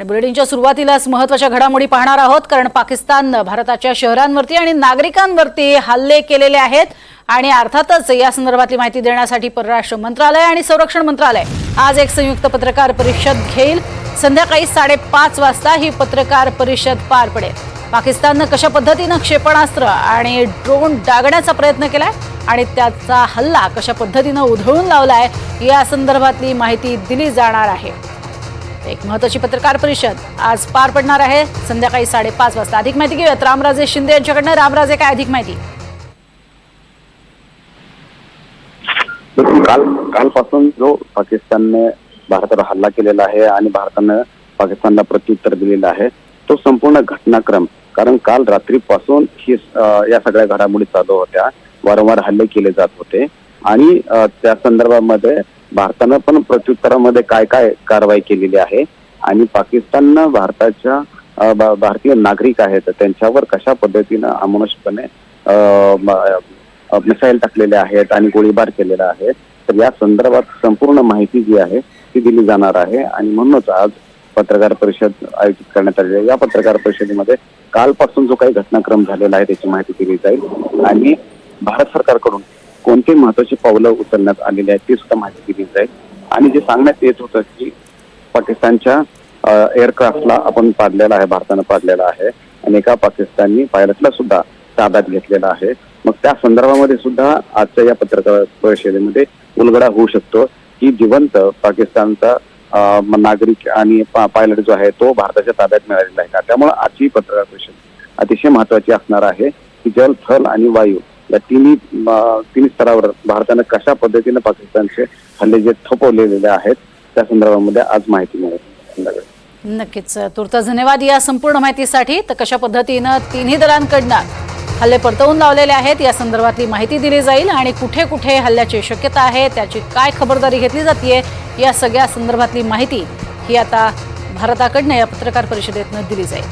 बुलेटिनच्या सुरुवातीलाच महत्त्वाच्या घडामोडी पाहणार आहोत, कारण पाकिस्तानने भारताच्या शहरांवरती आणि नागरिकांवरती हल्ले केलेले आहेत आणि अर्थातच या संदर्भातली माहिती देण्यासाठी परराष्ट्र मंत्रालय आणि संरक्षण मंत्रालय आज एक संयुक्त पत्रकार परिषद घेईल। संध्याकाळी 5:30 वाजता ही पत्रकार परिषद पार पडेल। पाकिस्तानने कशा पद्धतीने क्षेपणास्त्र आणि ड्रोन डागण्याचा प्रयत्न केलाय आणि त्याचा हल्ला कशा पद्धतीने उधळून लावलाय या संदर्भातली माहिती दिली जाणार आहे। एक महत्त्वाची पत्रकार परिषद आज पार पडणार आहे संध्याकाळी 5:30 वाजता। अधिक माहिती घेऊयात रामराजे शिंदे यांच्याकडनं। रामराजे, काय अधिक माहिती? कालपासून जो पाकिस्तानने भारतावर हल्ला केलेला आहे आणि भारताने पाकिस्तानला प्रत्युत्तर दिलेलं आहे तो संपूर्ण घटनाक्रम, कारण काल रात्रीपासून ही या सगळ्या घडामोडी चालू होत्या, वारंवार हल्ले केले जात होते आणि त्या संदर्भामध्ये भारतानं पण प्रत्युत्तरामध्ये काय काय कारवाई केलेली आहे आणि पाकिस्ताननं भारतीय नागरिक आहेत त्यांच्यावर कशा पद्धतीनं अमानुषपणे मिसाईल टाकलेले आहेत आणि गोळीबार केलेला आहे, तर या संदर्भात संपूर्ण माहिती जी आहे ती दिली जाणार आहे। आणि म्हणूनच आज पत्रकार परिषद आयोजित करण्यात आलेली आहे। या पत्रकार परिषदेमध्ये कालपासून जो काही घटनाक्रम झालेला आहे त्याची माहिती दिली जाईल आणि भारत सरकारकडून कोणते महत्त्वाची पावलं उचलण्यात आलेली आहेत ती सुद्धा माहिती दिली जाईल। आणि जे सांगण्यात येत होतं की पाकिस्तानच्या एअरक्राफ्टला आपण पाडलेला आहे, भारतानं पाडलेला आहे आणि एका पाकिस्तानी पायलटला सुद्धा ताब्यात घेतलेला आहे। मग त्या संदर्भामध्ये सुद्धा आजच्या या पत्रकार परिषदेमध्ये उलगडा होऊ शकतो की जिवंत पाकिस्तानचा नागरिक आणि पायलट जो आहे तो भारताच्या ताब्यात मिळालेला आहे का। त्यामुळे आजची पत्रकार परिषद अतिशय महत्त्वाची असणार आहे की जल, थल आणि वायू या तिन्ही स्तरावर भारताने कशा पद्धतीने पाकिस्तानचे हल्ले जे थोपवलेले आहेत त्या संदर्भामध्ये आज माहिती मिळेल। नक्कीच, तुर्तास धन्यवाद या संपूर्ण माहितीसाठी। तर कशा पद्धतीने तिन्ही दलांकडनं हल्ले परतवून लावलेले आहेत या संदर्भातली माहिती दिली जाईल आणि कुठे कुठे हल्ल्याची शक्यता आहे, त्याची काय खबरदारी घेतली जाते या सगळ्या संदर्भातली माहिती ही आता भारताकडनं या पत्रकार परिषदेतनं दिली जाईल।